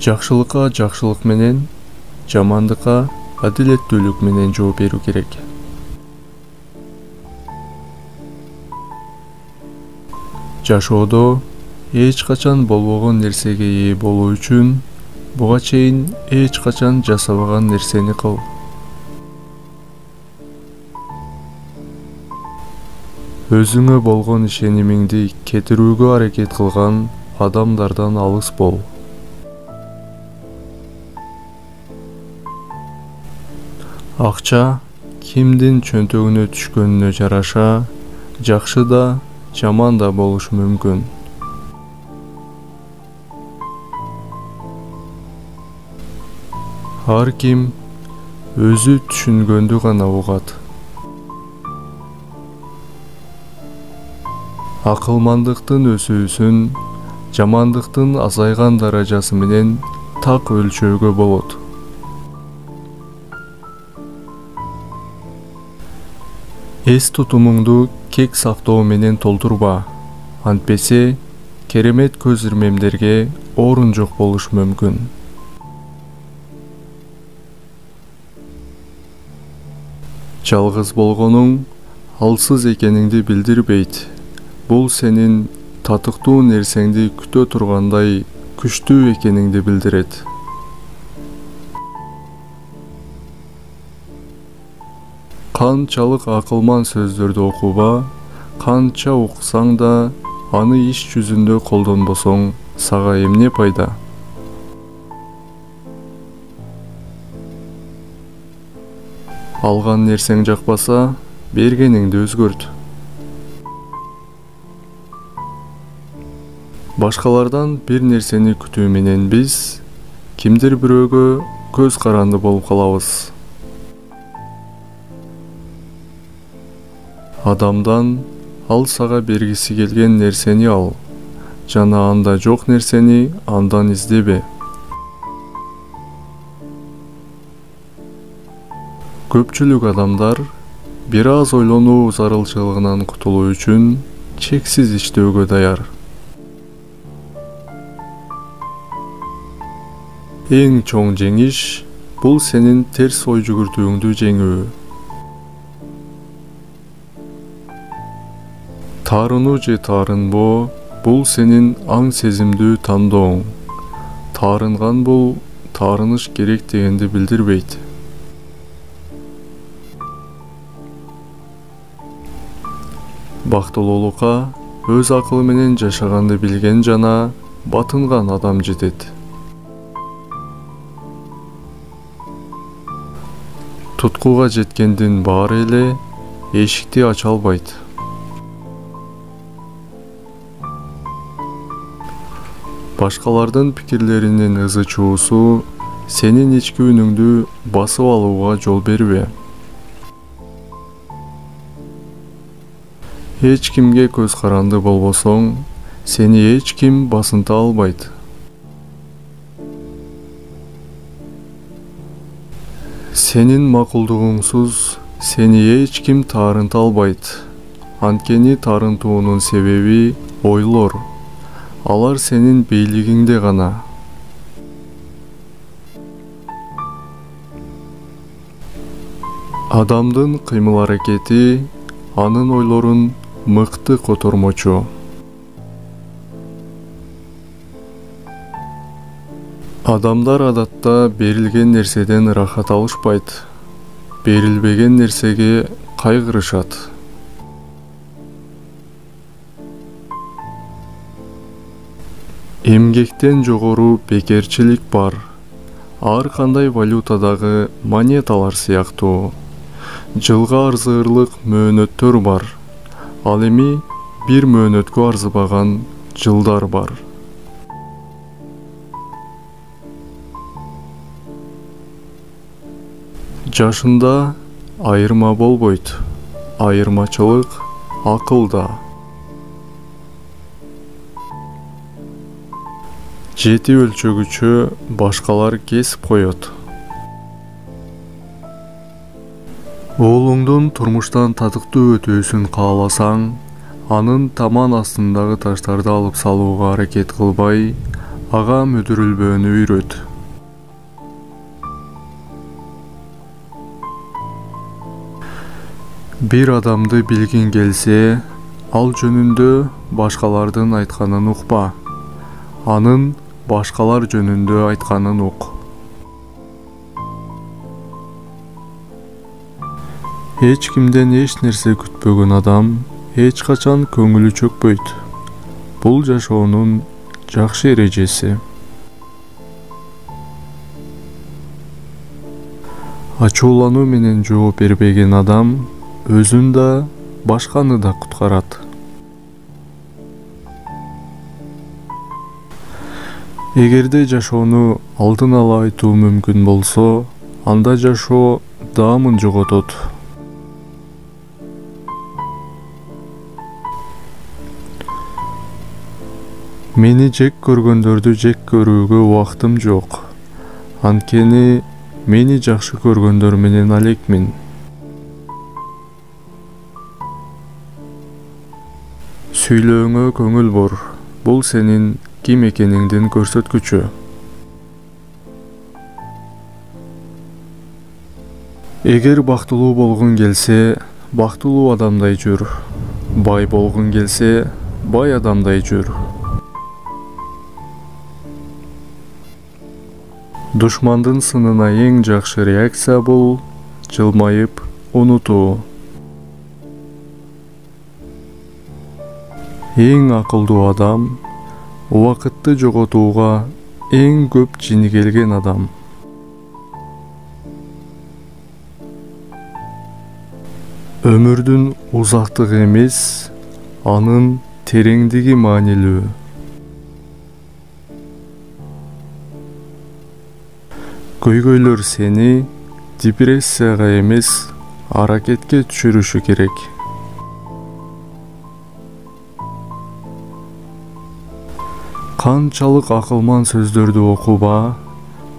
Жакшылыкка жакшылык менен, жамандыкка адилеттүүлүк менен жооп берүү керек. Жашоодо эч качан болбогон нерсеге ээ болуу үчүн буга чейин эч качан жасабаган нерсени кыл. Өзүңө болгон ишенимиңди кетирүүгө аракет кылган адамдардан алыс бол. Акча кимдин чөнтөгүнө түшкөнүнө жараша, жакшы да, жаман да болушу мүмкүн. Ар ким өзү түшүнгөндү гана угат. Акылмандыктын өсүүсүн жамандыктын азайган даражасы менен так өлчөөгө болот. Эс тутумуңду кек сактоо менен толтурба, антпесе керемет көз ирмемдерге орун жок болушу мүмкүн. Жалгыз болгонуң алсыз экениңди билдирбейт. Бул сенин татыктуу нерсеңди күтө тургандай күчтүү экениңди билдирет. Канчалык акылман сөздөрдү окуба, канча уксаң да, аны иш жүзүндө колдонбосоң, сага эмне пайда? Алган нерсең жакпаса, бергениңди өзгөрт. Башкалардан бир нерсени күтүү менен биз кимдир бирөөгө көз каранды болуп калабыз. Адамдан ал сага бергиси келген нерсени ал, жана анда жок нерсени андан издебе. Көпчүлүк адамдар бир аз ойлонуу зарылчылыгынан кутулуу үчүн чексиз иштөөгө даяр. Эң чоң жеңиш бул сенин терс ой жүгүртүүңдү жеңүү. Таарынуу же таарынбоо бул сенин аң сезимдүү тандооң. Таарынган бул таарыныш керек дегенди билдирбейт. Бактылуулукка өз акылы менен жашаганды билген жана батынган адам жетет. Туткуга жеткендин баары эле эшикти ача албайт. Башкалардын пикирлеринин ызы чуусу сенин ички үнүңдү басып алууга жол бербе. Эч кимге көз каранды болбосоң, сени эч ким басынта албайт. Сенин макулдугуңсуз сени эч ким таарынта албайт. Анткени таарынтуунун себеби ойлор. Алар сенин бийлигиңде гана. Адамдын кыймыл-аракети анын ойлорун мыкты котормочу. Адамдар адатта берилген нерседен рахат алышпайт. Берилбеген нерсеге кайгырышат. Эмгектен жогору бекерчилик бар. Ар кандай валютадагы монеталар сыяктуу. Жылга арзырлык мөөнөттөр бар. Ал эми бир мөөнөткө арзыбаган жылдар бар. Жашында айырма болбойт. Айырмачылык акылда. Жети өлчөгүчө башкалар кесип коет. Оолуңдун турмуштан татыктуу өтүүсүн кааласаң, анын таман астындагы таштарды алып салууга аракет кылбай, ага мүдүрүлбөөнү үйрөт. Бир адамды билгиң келсе, ал жөнүндө башкалардын айтканын укпа. Анын башкалар жөнүндө айтканын ук. Эч кимден эч нерсе күтпөгөн адам эч качан көңүлү чөкпөйт. Бул жашоонун жакшы эрежеси. Ачуулануу менен жооп бербеген адам өзүн да, башканы да куткарат. Эгерде жашоону алдын ала айтуу мүмкүн болсо, анда жашоо даамын жоготот. Мени жек көргөндөрдү жек көрүүгө убактым жок. Анткени мени жакшы көргөндөр менен алекмин. Сүйлөөңө көңүл бур. Бул сенин ким экениңдин көрсөткүчү. Эгер бактылуу болгуң келсе, бактылуу адамдай жүр. Бай болгуң келсе, бай адамдай жүр. Душмандын сынына эң жакшы реакция бул жылмайып унутуу. Эң акылдуу адам убакытты жоготууга эң көп жинигелген адам. Өмүрдүн узактыгы эмес, анын тереңдиги маанилүү. Көйгөйлөр сени депрессияга эмес, аракетке түшүрүшү керек. Канчалык акылман сөздөрдү окуба,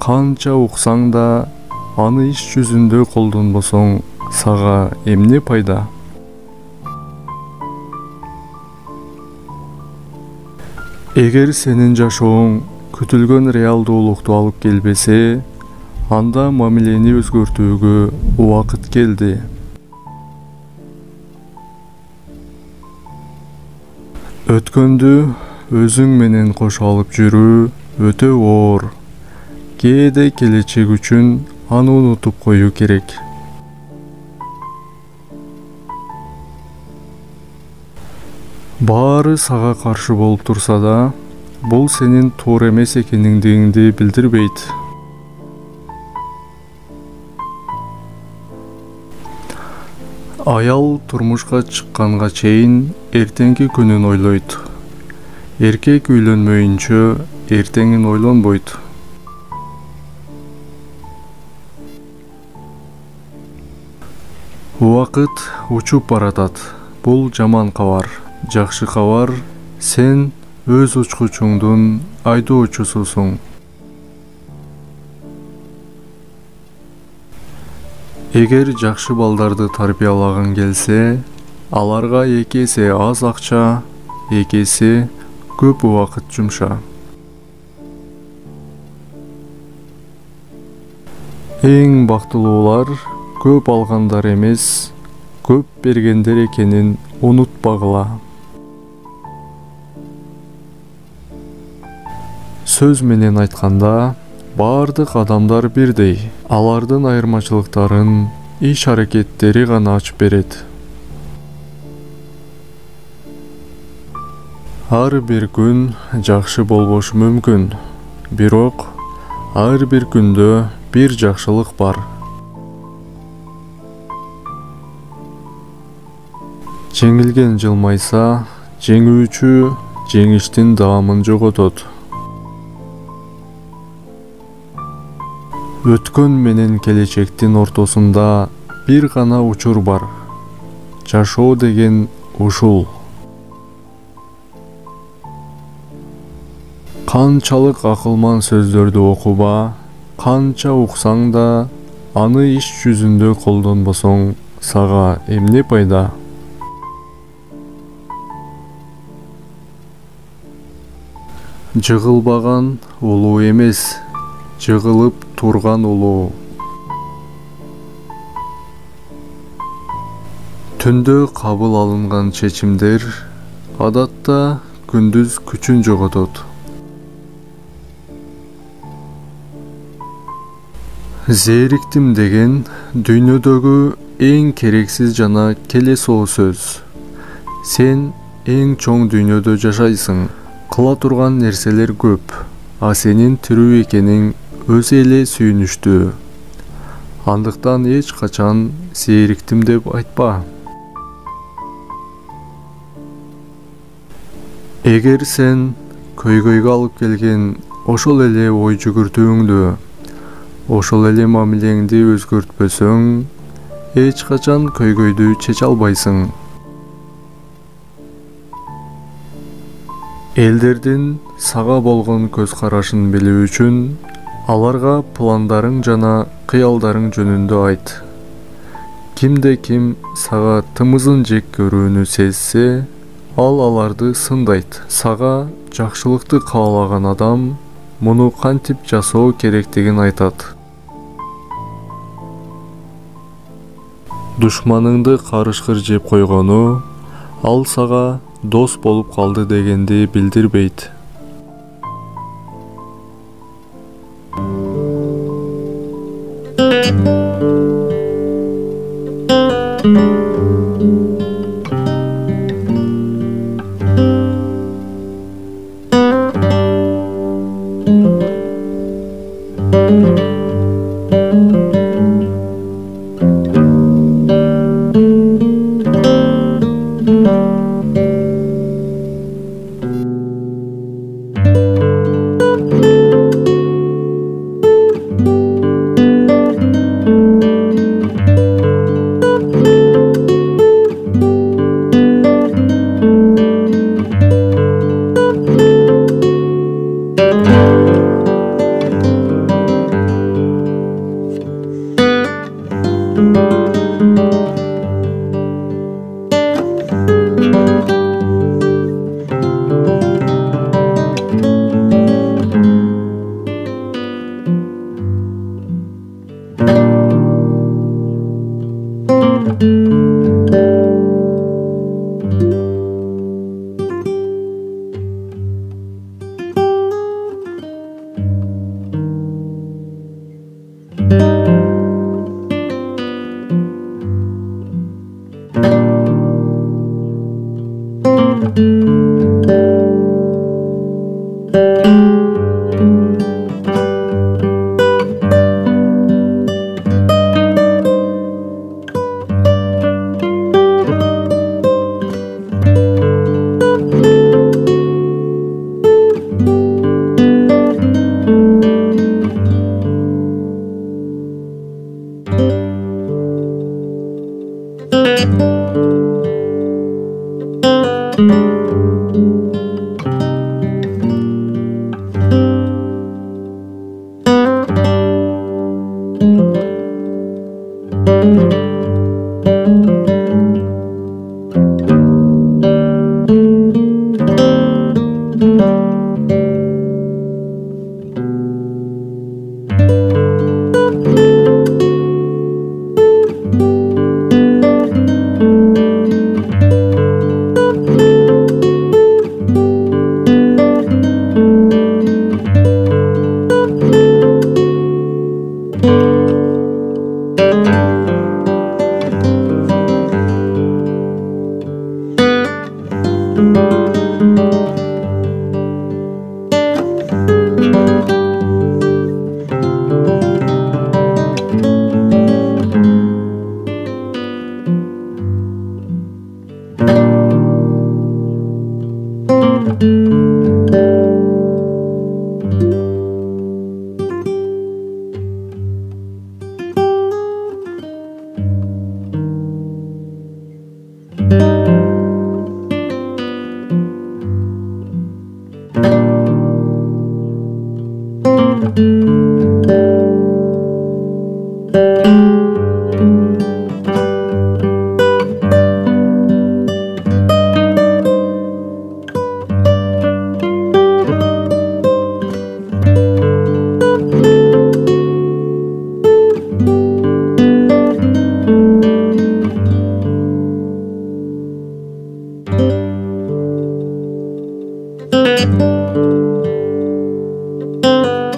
канча уксаң да, аны иш жүзүндө колдонбосоң, сага эмне пайда? Эгер сенин жашооң күтүлгөн реалдуулукту алып келбесе, анда мамилени өзгөртүүгө убакыт келди. Өткөндү өзүң менен кошо алып жүрүү өтө оор. Кээде келечек үчүн аны унутуп коюу керек. Баары сага каршы болуп турса да, бул сенин туура эмес экениңди билдирбейт. Аял турмушка чыкканга чейин эртеңки күнүн ойлойт. Эркек үйлөнмөйүнчө эртеңин ойлонбойт. Убакыт учуп баратат. Бул жаман кабар. Жакшы кабар, сен өз учкучуңдун айдоочусусуң. Эгер жакшы балдарды тарбиялагың келсе, аларга эки эсе аз акча, эки эсе көп убакыт жумша. Эң бактылуулар көп алгандар эмес, көп бергендер экенин унутпагыла. Сөз менен айтканда, бардык адамдар бирдей. Алардын айырмачылыктарын иш аракеттери гана ачып берет. Ар бир күн жакшы болбошу мүмкүн, бирок ар бир күндө бир жакшылык бар. Жеңилген жылмайса, жеңүүчү жеңиштин даамын жоготот. Өткөн менен келечектин ортосунда бир гана учур бар. Жашоо деген ушул. Канчалык акылман сөздөрдү окуба, канча уксаң да, аны иш жүзүндө колдонбосоң, сага эмне пайда? Жығылбаған улуу эмес, жығылып турган улуу. Түндө кабыл алынган чечимдер адатта күндүз күчүн жоготот. Зээриктим деген дүйнөдөгү эң керексиз жана келесоо сөз. Сен эң чоң дүйнөдө жашайсың. Кыла турган нерселер көп, а сенин тирүү экениң өзү эле сүйүнүчтүү. Андыктан эч качан зээриктим деп айтпа. Эгер сен көйгөйгө алып келген ошол эле ой жүгүртүүңдү, ошол эле мамилеңди өзгөртпөсөң, эч качан көйгөйдү чече албайсың. Элдердин сага болгон көз карашын билүү үчүн аларга пландарың жана кыялдарың жөнүндө айт. Кимде ким сага тымызын жек көрүүнү сезсе, ал аларды сындайт. Сага жакшылыкты каалаган адам муну кантип жасоо керектигин айтат. Душманыңды карышкыр жеп койгону ал сага дос болуп калды дегенди билдирбейт.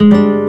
Müzik